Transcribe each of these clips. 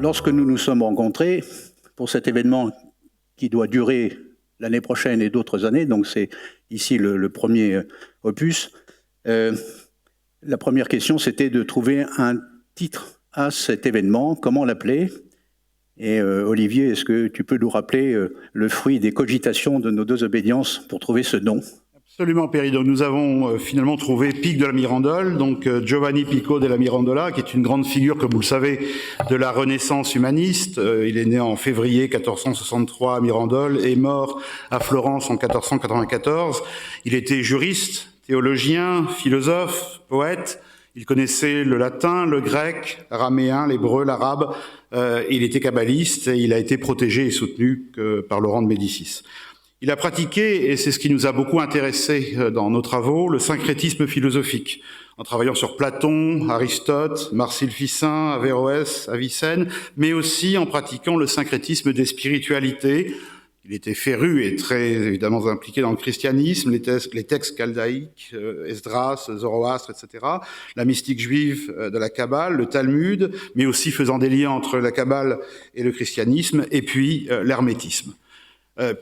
Lorsque nous nous sommes rencontrés pour cet événement qui doit durer l'année prochaine et d'autres années, donc c'est ici le premier opus, la première question c'était de trouver un titre à cet événement, comment l'appeler. Et Olivier, est-ce que tu peux nous rappeler le fruit des cogitations de nos deux obédiences pour trouver ce nom ? Absolument, Péri. Donc, nous avons finalement trouvé Pic de la Mirandole, donc Giovanni Pico della Mirandola, qui est une grande figure, comme vous le savez, de la Renaissance humaniste. Il est né en février 1463 à Mirandole et mort à Florence en 1494. Il était juriste, théologien, philosophe, poète. Il connaissait le latin, le grec, l'araméen, l'hébreu, l'arabe. Il était kabbaliste et il a été protégé et soutenu par Laurent de Médicis. Il a pratiqué, et c'est ce qui nous a beaucoup intéressés dans nos travaux, le syncrétisme philosophique, en travaillant sur Platon, Aristote, Marcille Ficin, Averroès, Avicenne, mais aussi en pratiquant le syncrétisme des spiritualités. Il était féru et très évidemment impliqué dans le christianisme, les textes chaldaïques, Esdras, Zoroastre, etc., la mystique juive de la Kabbale, le Talmud, mais aussi faisant des liens entre la Kabbale et le christianisme, et puis l'hermétisme.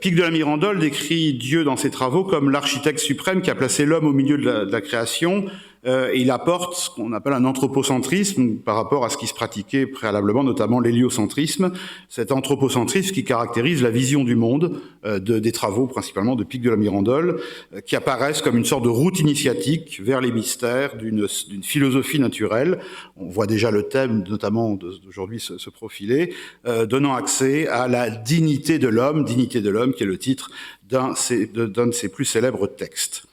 Pic de la Mirandole décrit Dieu dans ses travaux comme l'architecte suprême qui a placé l'homme au milieu de la création, et il apporte ce qu'on appelle un anthropocentrisme par rapport à ce qui se pratiquait préalablement, notamment l'héliocentrisme, cet anthropocentrisme qui caractérise la vision du monde des travaux principalement de Pic de la Mirandole, qui apparaissent comme une sorte de route initiatique vers les mystères d'une philosophie naturelle. On voit déjà le thème, notamment d'aujourd'hui, se profiler, donnant accès à la dignité de l'homme qui est le titre d'un de ses plus célèbres textes.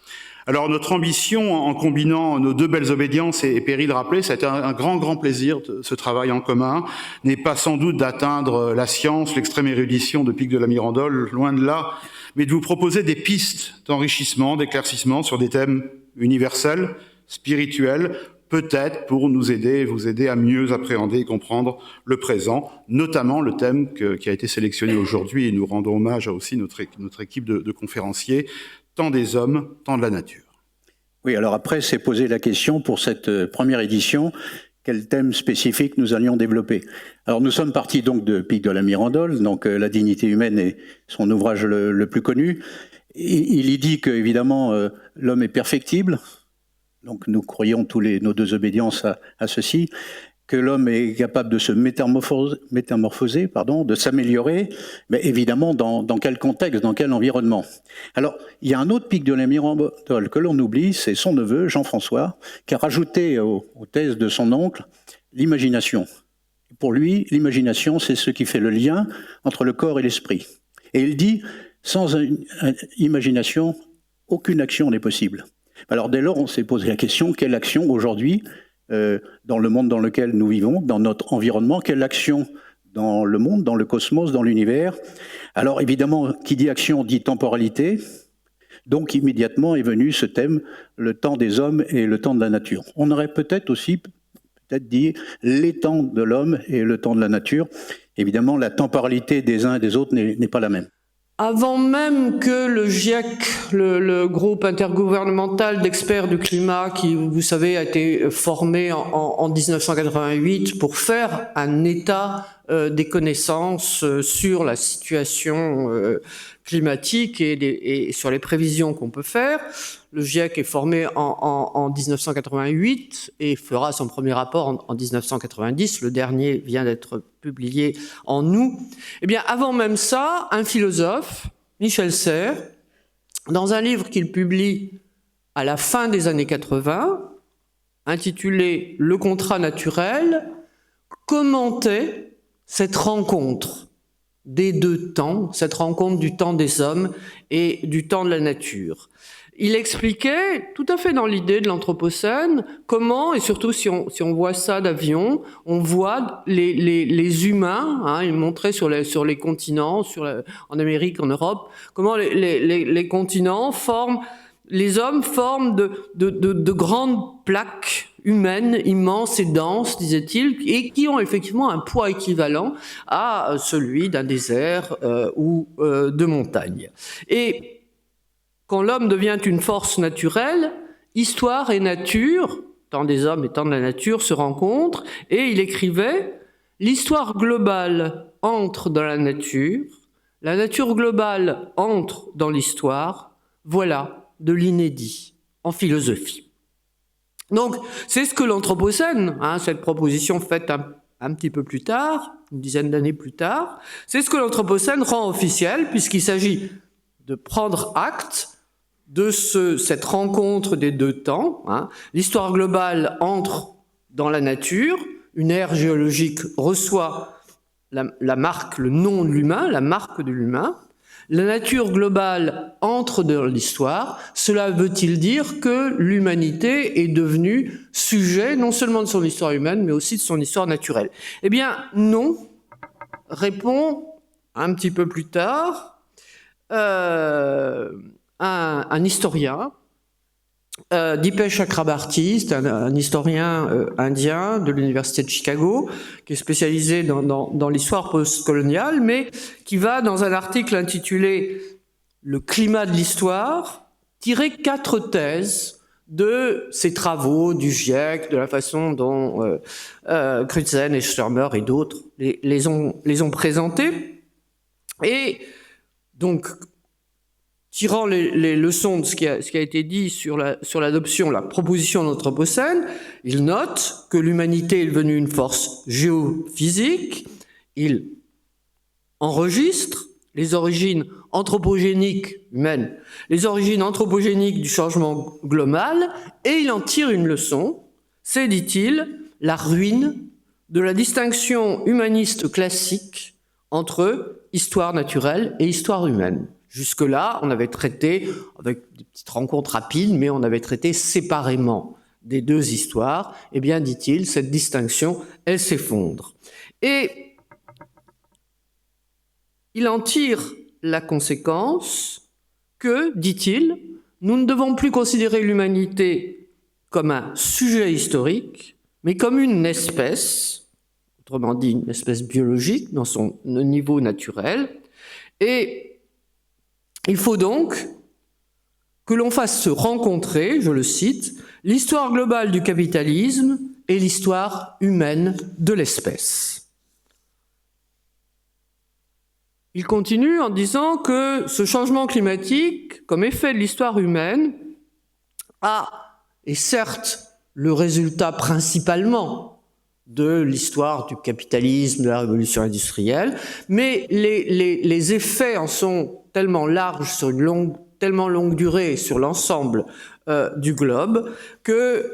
Alors notre ambition, en combinant nos deux belles obédiences, et Péri le rappelait, ça a été un grand plaisir, ce travail en commun, n'est pas sans doute d'atteindre la science, l'extrême érudition de Pic de la Mirandole, loin de là, mais de vous proposer des pistes d'enrichissement, d'éclaircissement sur des thèmes universels, spirituels, peut-être pour vous aider à mieux appréhender et comprendre le présent, notamment le thème qui a été sélectionné aujourd'hui, et nous rendons hommage à aussi notre équipe de conférenciers, tant des hommes, tant de la nature. Oui, alors après, c'est poser la question pour cette première édition, quel thème spécifique nous allions développer. Alors nous sommes partis donc de Pic de la Mirandole, donc La dignité humaine est son ouvrage le plus connu. Il y dit qu'évidemment l'homme est perfectible, donc nous croyons nos deux obédiences à ceci, que l'homme est capable de se métamorphoser, de s'améliorer, mais évidemment dans quel contexte, dans quel environnement. Alors, il y a un autre Pic de la Mirandole que l'on oublie, c'est son neveu, Jean-François, qui a rajouté aux thèses de son oncle l'imagination. Pour lui, l'imagination, c'est ce qui fait le lien entre le corps et l'esprit. Et il dit, sans imagination, aucune action n'est possible. Alors dès lors, on s'est posé la question, quelle action aujourd'hui dans le monde dans lequel nous vivons, dans notre environnement, quelle action dans le monde, dans le cosmos, dans l'univers. Alors évidemment, qui dit action dit temporalité, donc immédiatement est venu ce thème, le temps des hommes et le temps de la nature. On aurait peut-être dit les temps de l'homme et le temps de la nature. Évidemment, la temporalité des uns et des autres n'est pas la même. Avant même que le GIEC, le groupe intergouvernemental d'experts du climat, qui, vous savez, a été formé en 1988 pour faire un état des connaissances sur la situation climatique et sur les prévisions qu'on peut faire. Le GIEC est formé en 1988 et fera son premier rapport en 1990. Le dernier vient d'être publié en août. Eh bien, avant même ça, un philosophe, Michel Serres, dans un livre qu'il publie à la fin des années 80, intitulé « Le contrat naturel », commentait cette rencontre des deux temps, cette rencontre du temps des hommes et du temps de la nature. Il expliquait, tout à fait dans l'idée de l'Anthropocène, comment, et surtout si on voit ça d'avion, on voit les humains, il montrait sur les continents, en Amérique, en Europe, comment les continents forment, les hommes forment de grandes plaques humaines, immenses et denses, disait-il, et qui ont effectivement un poids équivalent à celui d'un désert ou de montagne. Et quand l'homme devient une force naturelle, histoire et nature, tant des hommes et tant de la nature, se rencontrent, et il écrivait « l'histoire globale entre dans la nature globale entre dans l'histoire, voilà de l'inédit en philosophie. Donc, c'est ce que l'Anthropocène, cette proposition faite un petit peu plus tard, une dizaine d'années plus tard, c'est ce que l'Anthropocène rend officiel, puisqu'il s'agit de prendre acte de cette rencontre des deux temps. L'histoire globale entre dans la nature, une ère géologique reçoit la marque, le nom de l'humain, la marque de l'humain. La nature globale entre dans l'histoire. Cela veut-il dire que l'humanité est devenue sujet non seulement de son histoire humaine, mais aussi de son histoire naturelle? Eh bien, non, répond un petit peu plus tard un historien, Dipesh Chakrabarty, c'est un historien indien de l'université de Chicago, qui est spécialisé dans l'histoire postcoloniale, mais qui va, dans un article intitulé « Le climat de l'histoire », tirer 4 thèses de ses travaux, du GIEC, de la façon dont Crutzen et Sturmer et d'autres les ont présentés. Et donc, tirant les leçons de ce qui a été dit sur l'adoption, la proposition de l'Anthropocène, il note que l'humanité est devenue une force géophysique. Il enregistre les origines anthropogéniques humaines, les origines anthropogéniques du changement global, et il en tire une leçon. C'est, dit-il, la ruine de la distinction humaniste classique entre histoire naturelle et histoire humaine. Jusque-là, on avait traité, avec des petites rencontres rapides, mais on avait traité séparément des deux histoires. Eh bien, dit-il, cette distinction, elle s'effondre. Et il en tire la conséquence que, dit-il, nous ne devons plus considérer l'humanité comme un sujet historique, mais comme une espèce, autrement dit une espèce biologique dans son niveau naturel, et il faut donc que l'on fasse se rencontrer, je le cite, l'histoire globale du capitalisme et l'histoire humaine de l'espèce. Il continue en disant que ce changement climatique, comme effet de l'histoire humaine, est certes le résultat principalement de l'histoire du capitalisme, de la révolution industrielle, mais les effets en sont tellement larges sur une tellement longue durée sur l'ensemble du globe que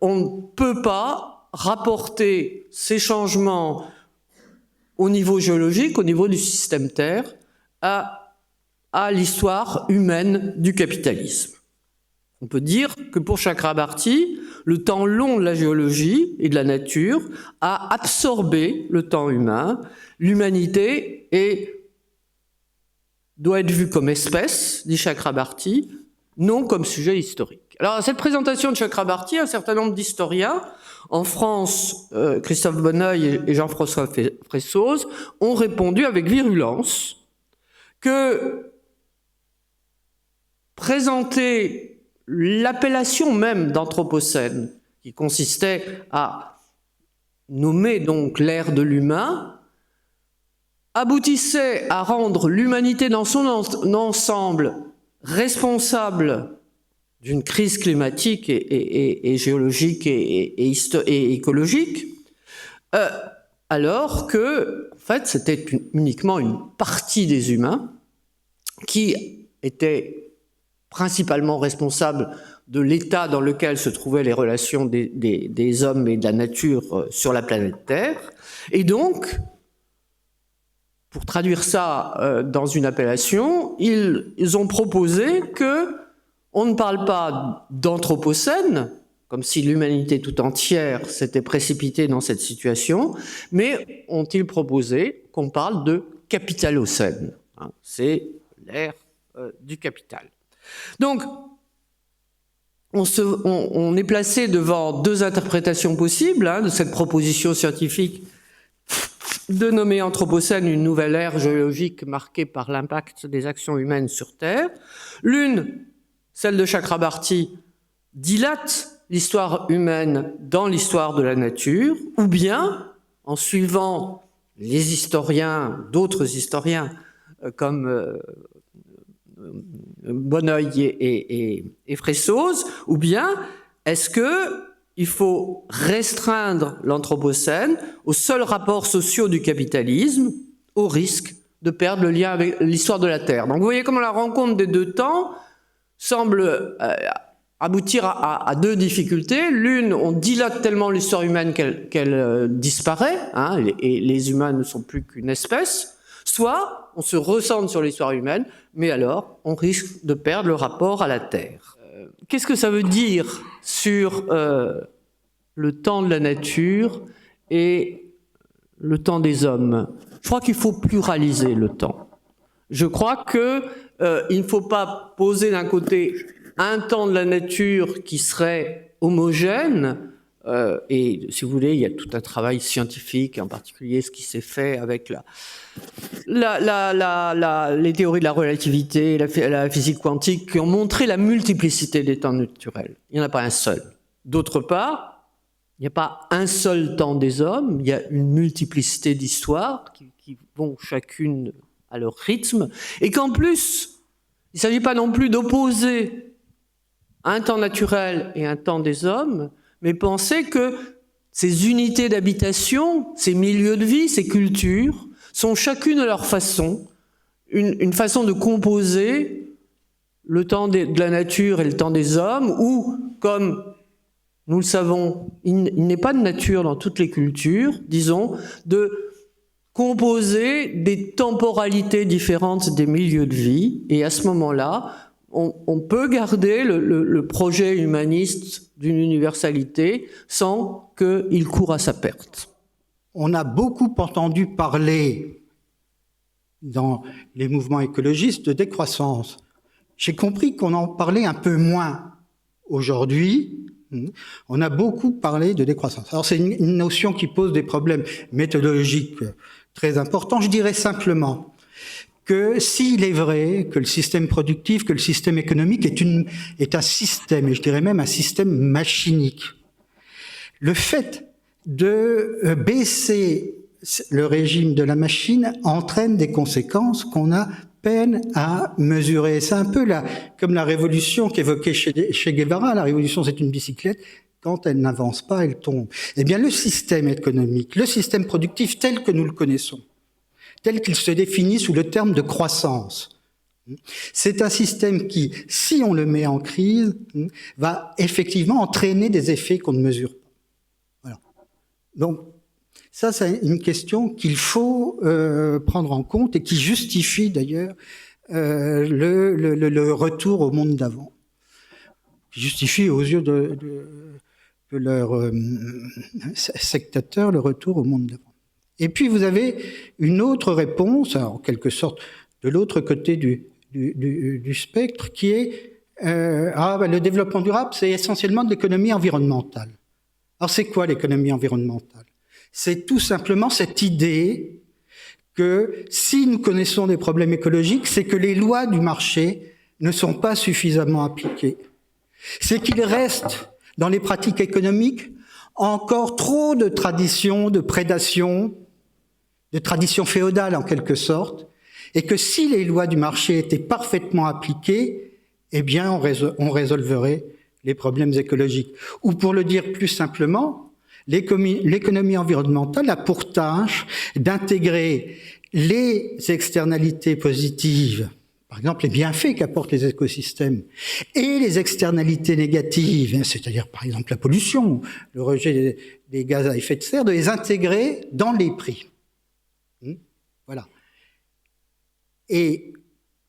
on ne peut pas rapporter ces changements au niveau géologique, au niveau du système Terre, à l'histoire humaine du capitalisme. On peut dire que pour Chakrabarty, le temps long de la géologie et de la nature a absorbé le temps humain. L'humanité doit être vue comme espèce, dit Chakrabarty, non comme sujet historique. Alors à cette présentation de Chakrabarty, un certain nombre d'historiens, en France, Christophe Bonneuil et Jean-François Fressoz, ont répondu avec virulence que présenter l'appellation même d'Anthropocène, qui consistait à nommer donc l'ère de l'humain, aboutissait à rendre l'humanité dans son ensemble responsable d'une crise climatique et géologique et écologique, alors que, en fait, c'était uniquement une partie des humains qui était principalement responsable de l'état dans lequel se trouvaient les relations des hommes et de la nature sur la planète Terre. Et donc, pour traduire ça dans une appellation, ils ont proposé que on ne parle pas d'Anthropocène, comme si l'humanité tout entière s'était précipitée dans cette situation, mais ont-ils proposé qu'on parle de Capitalocène. C'est l'ère du capital. Donc, on est placé devant deux interprétations possibles de cette proposition scientifique de nommer Anthropocène une nouvelle ère géologique marquée par l'impact des actions humaines sur Terre. L'une, celle de Chakrabarty, dilate l'histoire humaine dans l'histoire de la nature, ou bien en suivant les historiens, d'autres historiens, comme Bonneuil et Fressoz, ou bien est-ce que il faut restreindre l'Anthropocène aux seuls rapports sociaux du capitalisme, au risque de perdre le lien avec l'histoire de la Terre. Donc vous voyez comment la rencontre des deux temps semble aboutir à deux difficultés. L'une, on dilate tellement l'histoire humaine qu'elle disparaît, hein, et les humains ne sont plus qu'une espèce. Soit on se recentre sur l'histoire humaine, mais alors on risque de perdre le rapport à la Terre. Qu'est-ce que ça veut dire sur le temps de la nature et le temps des hommes? Je crois qu'il faut pluraliser le temps. Je crois que il ne faut pas poser d'un côté un temps de la nature qui serait homogène, et si vous voulez, il y a tout un travail scientifique, en particulier ce qui s'est fait avec les théories de la relativité, la physique quantique, qui ont montré la multiplicité des temps naturels. Il n'y en a pas un seul. D'autre part, il n'y a pas un seul temps des hommes, il y a une multiplicité d'histoires qui vont chacune à leur rythme, et qu'en plus, il ne s'agit pas non plus d'opposer un temps naturel et un temps des hommes, mais penser que ces unités d'habitation, ces milieux de vie, ces cultures, sont chacune à leur façon, une façon de composer le temps de la nature et le temps des hommes, ou, comme nous le savons, il n'est pas de nature dans toutes les cultures, disons, de composer des temporalités différentes des milieux de vie, et à ce moment-là, on peut garder le projet humaniste d'une universalité sans qu'il court à sa perte. On a beaucoup entendu parler dans les mouvements écologistes de décroissance. J'ai compris qu'on en parlait un peu moins aujourd'hui. On a beaucoup parlé de décroissance. Alors c'est une notion qui pose des problèmes méthodologiques très importants. Je dirais simplement que s'il est vrai que le système productif, que le système économique est un système, et je dirais même un système machinique, le fait de baisser le régime de la machine entraîne des conséquences qu'on a peine à mesurer. C'est un peu comme la révolution qu'évoquait Che Guevara. La révolution, c'est une bicyclette. Quand elle n'avance pas, elle tombe. Eh bien, le système économique, le système productif tel que nous le connaissons, tel qu'il se définit sous le terme de croissance, c'est un système qui, si on le met en crise, va effectivement entraîner des effets qu'on ne mesure pas. Voilà. Donc, ça, c'est une question qu'il faut prendre en compte et qui justifie d'ailleurs le retour au monde d'avant. Qui justifie aux yeux de leurs sectateurs le retour au monde d'avant. Et puis vous avez une autre réponse, en quelque sorte de l'autre côté du spectre, qui est le développement durable, c'est essentiellement de l'économie environnementale. Alors c'est quoi l'économie environnementale? C'est tout simplement cette idée que si nous connaissons des problèmes écologiques, c'est que les lois du marché ne sont pas suffisamment appliquées. C'est qu'il reste dans les pratiques économiques encore trop de traditions, de prédation, de traditions féodales en quelque sorte, et que si les lois du marché étaient parfaitement appliquées, eh bien on résolverait les problèmes écologiques. Ou pour le dire plus simplement, l'économie environnementale a pour tâche d'intégrer les externalités positives, par exemple les bienfaits qu'apportent les écosystèmes, et les externalités négatives, c'est-à-dire par exemple la pollution, le rejet des gaz à effet de serre, de les intégrer dans les prix. Voilà. Et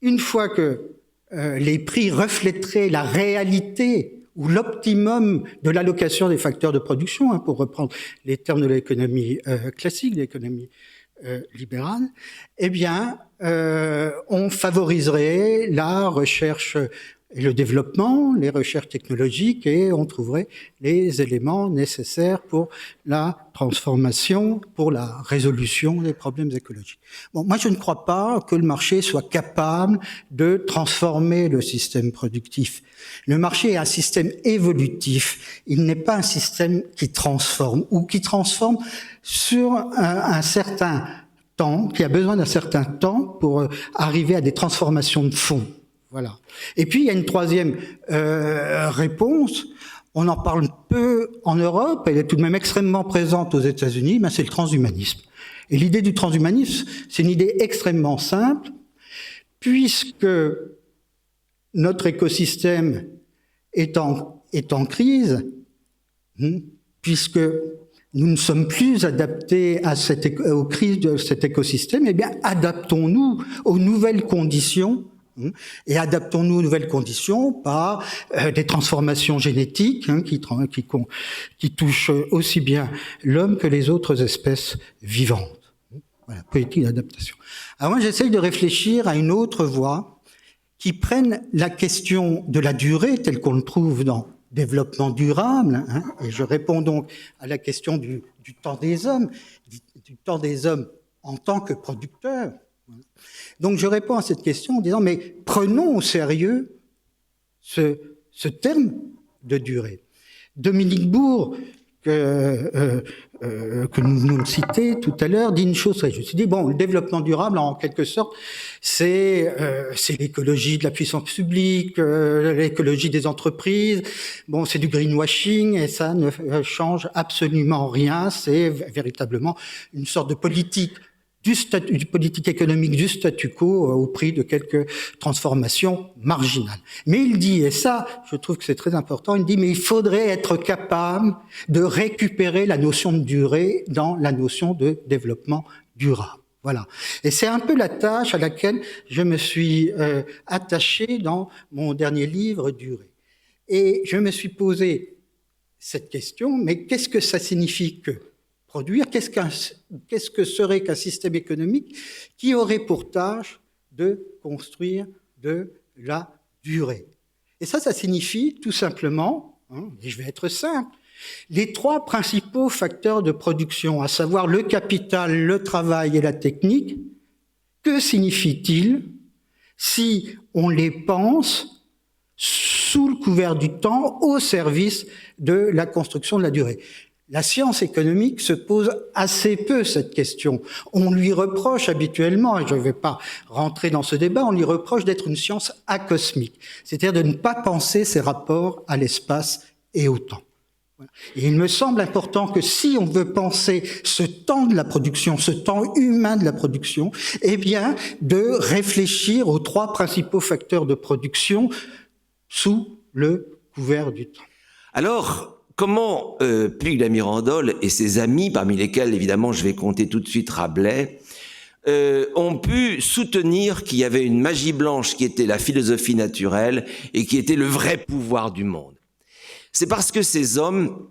une fois que les prix reflèteraient la réalité ou l'optimum de l'allocation des facteurs de production, pour reprendre les termes de l'économie classique, de l'économie libérale, eh bien, on favoriserait la recherche le développement, les recherches technologiques, et on trouverait les éléments nécessaires pour la transformation, pour la résolution des problèmes écologiques. Bon, moi je ne crois pas que le marché soit capable de transformer le système productif. Le marché est un système évolutif, il n'est pas un système qui transforme, ou qui transforme sur un certain temps, qui a besoin d'un certain temps pour arriver à des transformations de fond. Voilà. Et puis il y a une troisième réponse. On en parle peu en Europe, elle est tout de même extrêmement présente aux États-Unis, mais c'est le transhumanisme. Et l'idée du transhumanisme, c'est une idée extrêmement simple, puisque notre écosystème est en crise, puisque nous ne sommes plus adaptés aux crises de cet écosystème, eh bien adaptons-nous aux nouvelles conditions. Et adaptons-nous aux nouvelles conditions par des transformations génétiques qui touchent aussi bien l'homme que les autres espèces vivantes. Voilà, politique d'adaptation. Alors moi, j'essaye de réfléchir à une autre voie qui prenne la question de la durée telle qu'on le trouve dans développement durable, et je réponds donc à la question du temps des hommes, du temps des hommes en tant que producteurs. Donc je réponds à cette question en disant, mais prenons au sérieux ce terme de durée. Dominique Bourg, que nous venons de citer tout à l'heure, dit une chose très juste. Il dit, bon, le développement durable, en quelque sorte, c'est l'écologie de la puissance publique, l'écologie des entreprises. Bon, c'est du greenwashing et ça ne change absolument rien. C'est véritablement une sorte de politique politique économique du statu quo au prix de quelques transformations marginales. Mais il dit, et ça, je trouve que c'est très important, il dit, mais il faudrait être capable de récupérer la notion de durée dans la notion de développement durable. Voilà. Et c'est un peu la tâche à laquelle je me suis attaché dans mon dernier livre, Durée. Et je me suis posé cette question, mais qu'est-ce que ça signifie que produire, qu'est-ce que serait qu'un système économique qui aurait pour tâche de construire de la durée. Et ça signifie tout simplement, et je vais être simple, les trois principaux facteurs de production, à savoir le capital, le travail et la technique, que signifie-t-il si on les pense sous le couvert du temps au service de la construction de la durée? La science économique se pose assez peu cette question. On lui reproche habituellement, et je ne vais pas rentrer dans ce débat, on lui reproche d'être une science acosmique, c'est-à-dire de ne pas penser ses rapports à l'espace et au temps. Et il me semble important que si on veut penser ce temps de la production, ce temps humain de la production, eh bien, de réfléchir aux trois principaux facteurs de production sous le couvert du temps. Alors, comment Puig la Mirandole et ses amis, parmi lesquels évidemment je vais compter tout de suite Rabelais, ont pu soutenir qu'il y avait une magie blanche qui était la philosophie naturelle et qui était le vrai pouvoir du monde? C'est parce que ces hommes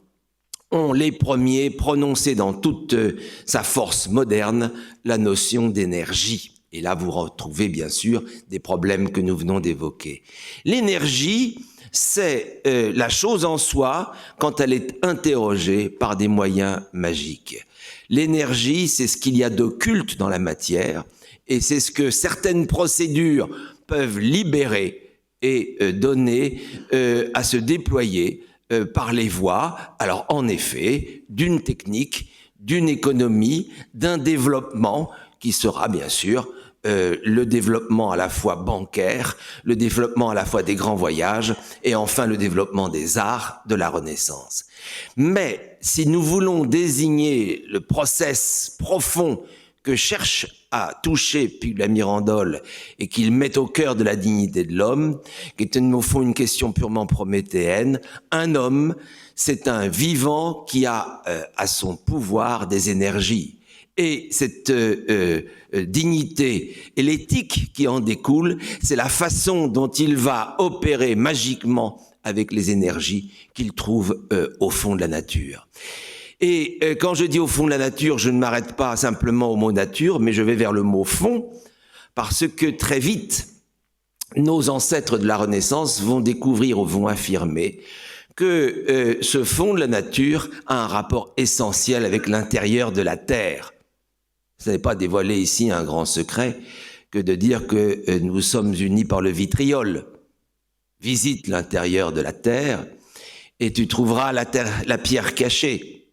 ont les premiers prononcé dans toute sa force moderne la notion d'énergie. Et là, vous retrouvez bien sûr des problèmes que nous venons d'évoquer. L'énergie, c'est la chose en soi quand elle est interrogée par des moyens magiques. L'énergie, c'est ce qu'il y a d'occulte dans la matière et c'est ce que certaines procédures peuvent libérer et donner à se déployer par les voies, alors en effet, d'une technique, d'une économie, d'un développement qui sera bien sûr le développement à la fois bancaire, le développement à la fois des grands voyages et enfin le développement des arts de la Renaissance. Mais si nous voulons désigner le process profond que cherche à toucher Puig la Mirandole et qu'il met au cœur de la dignité de l'homme, qui est au fond une question purement prométhéenne, un homme, c'est un vivant qui a à son pouvoir des énergies. Et cette dignité et l'éthique qui en découle, c'est la façon dont il va opérer magiquement avec les énergies qu'il trouve au fond de la nature. Et quand je dis au fond de la nature, je ne m'arrête pas simplement au mot nature, mais je vais vers le mot fond, parce que très vite, nos ancêtres de la Renaissance vont découvrir ou vont affirmer que ce fond de la nature a un rapport essentiel avec l'intérieur de la Terre. Ce n'est pas dévoiler ici un grand secret que de dire que nous sommes unis par le vitriol. Visite l'intérieur de la Terre et tu trouveras la pierre cachée.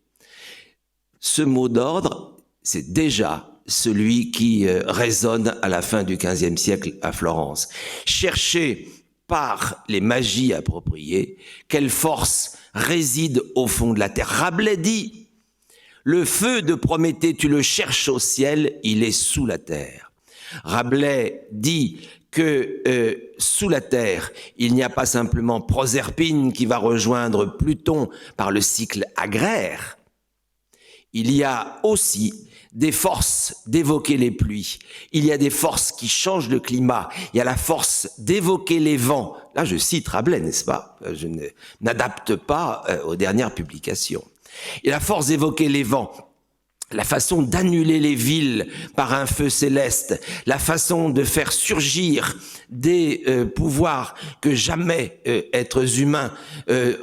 Ce mot d'ordre, c'est déjà celui qui résonne à la fin du XVe siècle à Florence. Chercher par les magies appropriées quelle force réside au fond de la terre. Rabelais dit « Le feu de Prométhée, tu le cherches au ciel, il est sous la terre ». Rabelais dit que sous la terre, il n'y a pas simplement Proserpine qui va rejoindre Pluton par le cycle agraire, il y a aussi des forces d'évoquer les pluies, il y a des forces qui changent le climat, il y a la force d'évoquer les vents. Là, je cite Rabelais, n'est-ce pas? Je n'adapte pas aux dernières publications. Et la force d'évoquer les vents, la façon d'annuler les villes par un feu céleste, la façon de faire surgir des pouvoirs que jamais êtres humains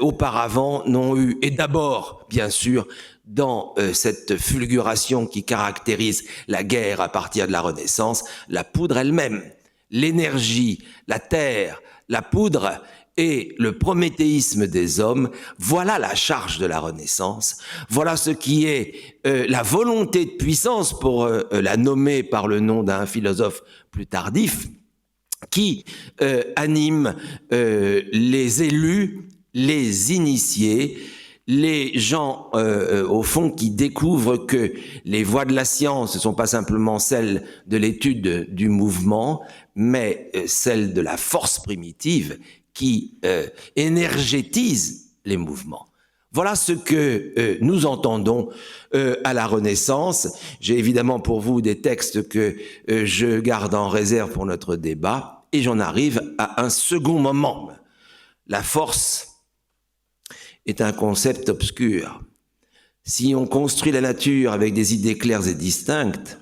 auparavant n'ont eu. Et d'abord, bien sûr, dans cette fulguration qui caractérise la guerre à partir de la Renaissance, la poudre elle-même, l'énergie, la terre, la poudre et le prométhéisme des hommes, voilà la charge de la Renaissance, voilà ce qui est la volonté de puissance, pour la nommer par le nom d'un philosophe plus tardif, qui anime les élus, les initiés, les gens, au fond, qui découvrent que les voies de la science ne sont pas simplement celles de l'étude du mouvement, mais celles de la force primitive qui énergétise les mouvements. Voilà ce que nous entendons à la Renaissance. J'ai évidemment pour vous des textes que je garde en réserve pour notre débat, et j'en arrive à un second moment. La force est un concept obscur. Si on construit la nature avec des idées claires et distinctes,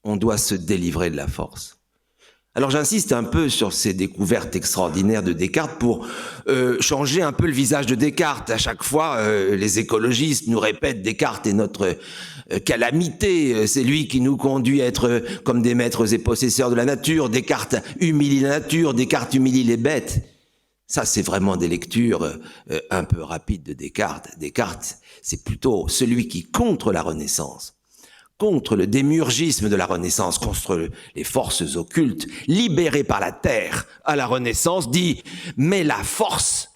on doit se délivrer de la force. Alors j'insiste un peu sur ces découvertes extraordinaires de Descartes pour changer un peu le visage de Descartes. À chaque fois, les écologistes nous répètent Descartes est notre calamité, c'est lui qui nous conduit à être comme des maîtres et possesseurs de la nature. Descartes humilie la nature, Descartes humilie les bêtes. Ça, c'est vraiment des lectures un peu rapides de Descartes. Descartes, c'est plutôt celui qui, contre la Renaissance, contre le démiurgisme de la Renaissance, contre les forces occultes, libérées par la terre à la Renaissance, dit « Mais la force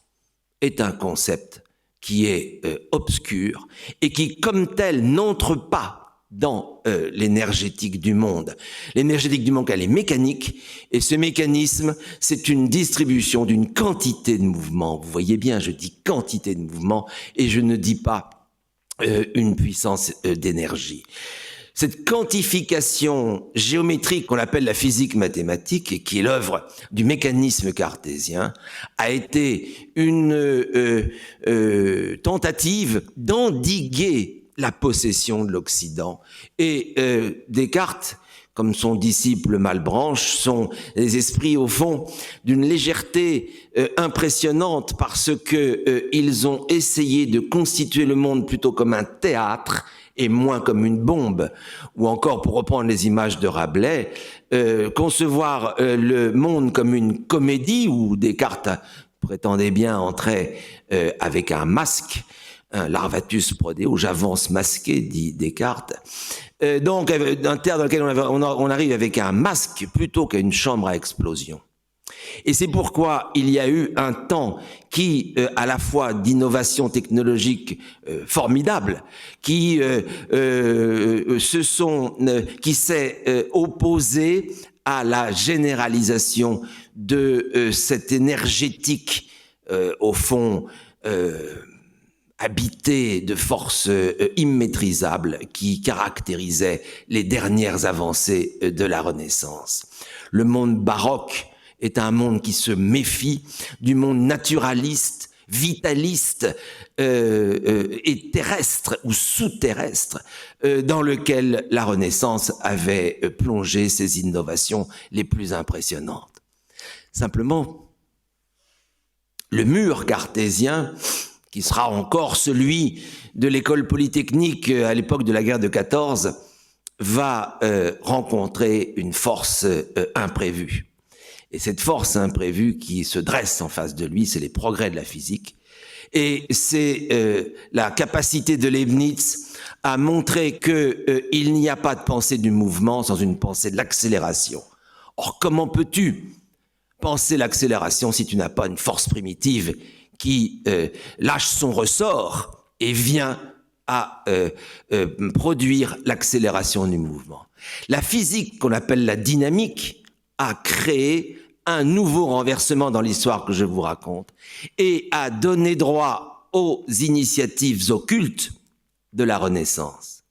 est un concept qui est obscur et qui, comme tel, n'entre pas dans l'énergétique du monde. L'énergétique du monde, elle est mécanique, et ce mécanisme, c'est une distribution d'une quantité de mouvements. Vous voyez bien, je dis quantité de mouvements, et je ne dis pas une puissance d'énergie. Cette quantification géométrique qu'on appelle la physique mathématique, et qui est l'œuvre du mécanisme cartésien, a été une tentative d'endiguer la possession de l'Occident. Et Descartes, comme son disciple Malebranche, sont des esprits au fond d'une légèreté impressionnante, parce que ils ont essayé de constituer le monde plutôt comme un théâtre et moins comme une bombe, ou encore, pour reprendre les images de Rabelais, concevoir le monde comme une comédie où Descartes prétendait bien entrer avec un masque, un larvatus prodeo, j'avance masqué, dit Descartes. Donc, un théâtre dans lequel on arrive avec un masque plutôt qu'à une chambre à explosion. Et c'est pourquoi il y a eu un temps qui, à la fois d'innovation technologique formidable, qui s'est opposé à la généralisation de cette énergétique, au fond, habité de forces immaîtrisables qui caractérisaient les dernières avancées de la Renaissance. Le monde baroque est un monde qui se méfie du monde naturaliste, vitaliste et terrestre ou sous-terrestre dans lequel la Renaissance avait plongé ses innovations les plus impressionnantes. Simplement, le mur cartésien, qui sera encore celui de l'école polytechnique à l'époque de la guerre de 14, va rencontrer une force imprévue. Et cette force imprévue qui se dresse en face de lui, c'est les progrès de la physique. Et c'est la capacité de Leibniz à montrer qu'il n'y a pas de pensée du mouvement sans une pensée de l'accélération. Or, comment peux-tu penser l'accélération si tu n'as pas une force primitive qui lâche son ressort et vient à produire l'accélération du mouvement? La physique qu'on appelle la dynamique a créé un nouveau renversement dans l'histoire que je vous raconte et a donné droit aux initiatives occultes de la Renaissance.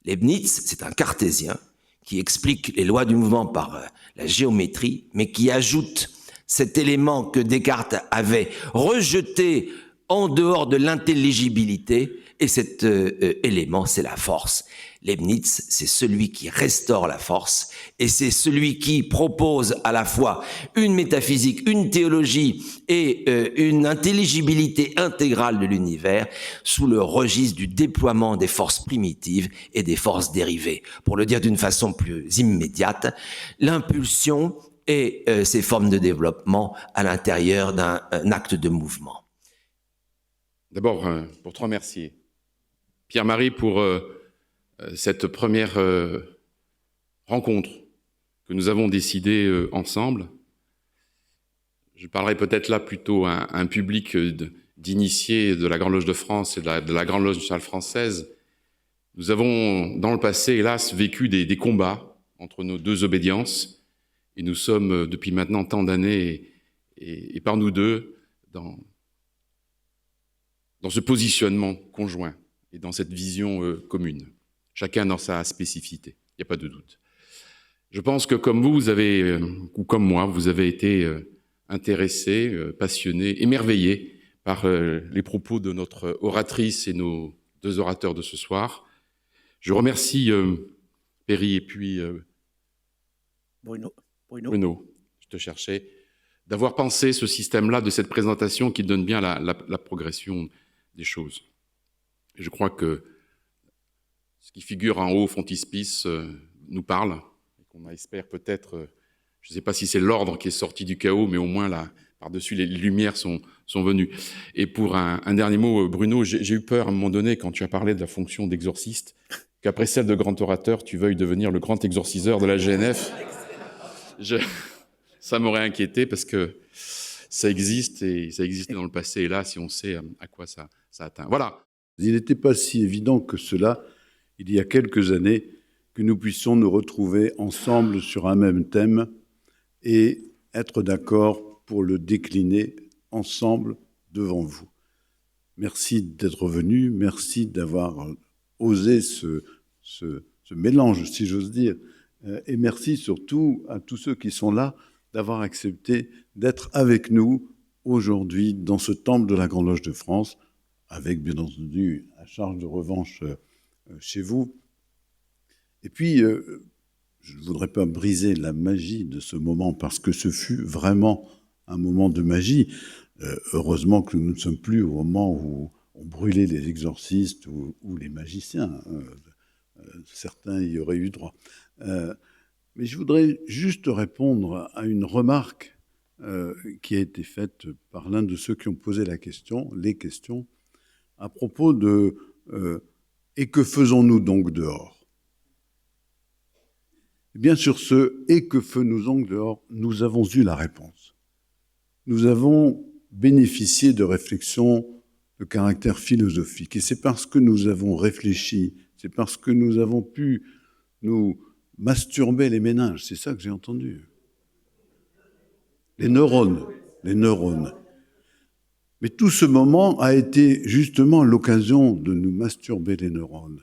Leibniz, c'est un cartésien qui explique les lois du mouvement par la géométrie, mais qui ajoute cet élément que Descartes avait rejeté en dehors de l'intelligibilité, et cet élément, c'est la force. Leibniz, c'est celui qui restaure la force, et c'est celui qui propose à la fois une métaphysique, une théologie et une intelligibilité intégrale de l'univers sous le registre du déploiement des forces primitives et des forces dérivées. Pour le dire d'une façon plus immédiate, l'impulsion et ses formes de développement à l'intérieur d'un acte de mouvement. D'abord, pour te remercier, Pierre-Marie, pour cette première rencontre que nous avons décidée ensemble. Je parlerai peut-être là plutôt à un public d'initiés de la Grande Loge de France et de la Grande Loge nationale française. Nous avons, dans le passé, hélas, vécu des combats entre nos deux obédiences, et nous sommes, depuis maintenant tant d'années, et par nous deux, dans ce positionnement conjoint et dans cette vision commune, chacun dans sa spécificité, il n'y a pas de doute. Je pense que comme vous avez, ou comme moi, vous avez été intéressé, passionné, émerveillé par les propos de notre oratrice et nos deux orateurs de ce soir. Je remercie Perry et puis Bruno, je te cherchais, d'avoir pensé ce système-là de cette présentation qui donne bien la progression des choses. Et je crois que ce qui figure en haut, frontispice, nous parle, et qu'on espère peut-être, je ne sais pas si c'est l'ordre qui est sorti du chaos, mais au moins là, par-dessus les lumières sont venues. Et pour un dernier mot, Bruno, j'ai eu peur à un moment donné, quand tu as parlé de la fonction d'exorciste, qu'après celle de grand orateur, tu veuilles devenir le grand exorciseur de la GNF. Ça m'aurait inquiété parce que ça existe et ça existait dans le passé. Et là, si on sait à quoi ça atteint. Voilà. Il n'était pas si évident que cela, il y a quelques années, que nous puissions nous retrouver ensemble sur un même thème et être d'accord pour le décliner ensemble devant vous. Merci d'être venu, merci d'avoir osé ce mélange, si j'ose dire, et merci surtout à tous ceux qui sont là d'avoir accepté d'être avec nous aujourd'hui dans ce temple de la Grande Loge de France, avec bien entendu la charge de revanche chez vous. Et puis, je ne voudrais pas briser la magie de ce moment parce que ce fut vraiment un moment de magie. Heureusement que nous ne sommes plus au moment où on brûlait les exorcistes ou les magiciens. Certains y auraient eu droit. Mais je voudrais juste répondre à une remarque qui a été faite par l'un de ceux qui ont posé les questions, à propos de « Et que faisons-nous donc dehors ?» Eh bien, sur ce « Et que faisons-nous donc dehors ?» nous avons eu la réponse. Nous avons bénéficié de réflexions de caractère philosophique. Et c'est parce que nous avons réfléchi, c'est parce que nous avons pu nous masturber les méninges, c'est ça que j'ai entendu. Les neurones. Mais tout ce moment a été justement l'occasion de nous masturber les neurones.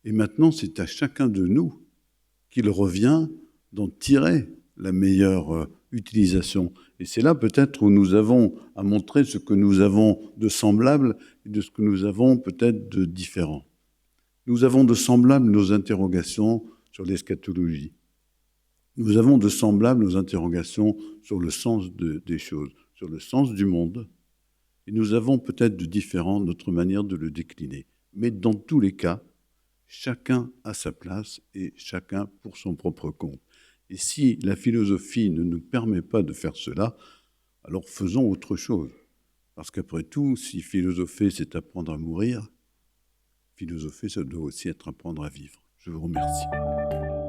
Et maintenant, c'est à chacun de nous qu'il revient d'en tirer la meilleure utilisation. Et c'est là peut-être où nous avons à montrer ce que nous avons de semblable et de ce que nous avons peut-être de différent. Nous avons de semblable nos interrogations sur l'eschatologie. Nous avons de semblables interrogations sur le sens des choses, sur le sens du monde, et nous avons peut-être de différents notre manière de le décliner. Mais dans tous les cas, chacun a sa place et chacun pour son propre compte. Et si la philosophie ne nous permet pas de faire cela, alors faisons autre chose. Parce qu'après tout, si philosopher, c'est apprendre à mourir, philosopher, ça doit aussi être apprendre à vivre. Je vous remercie.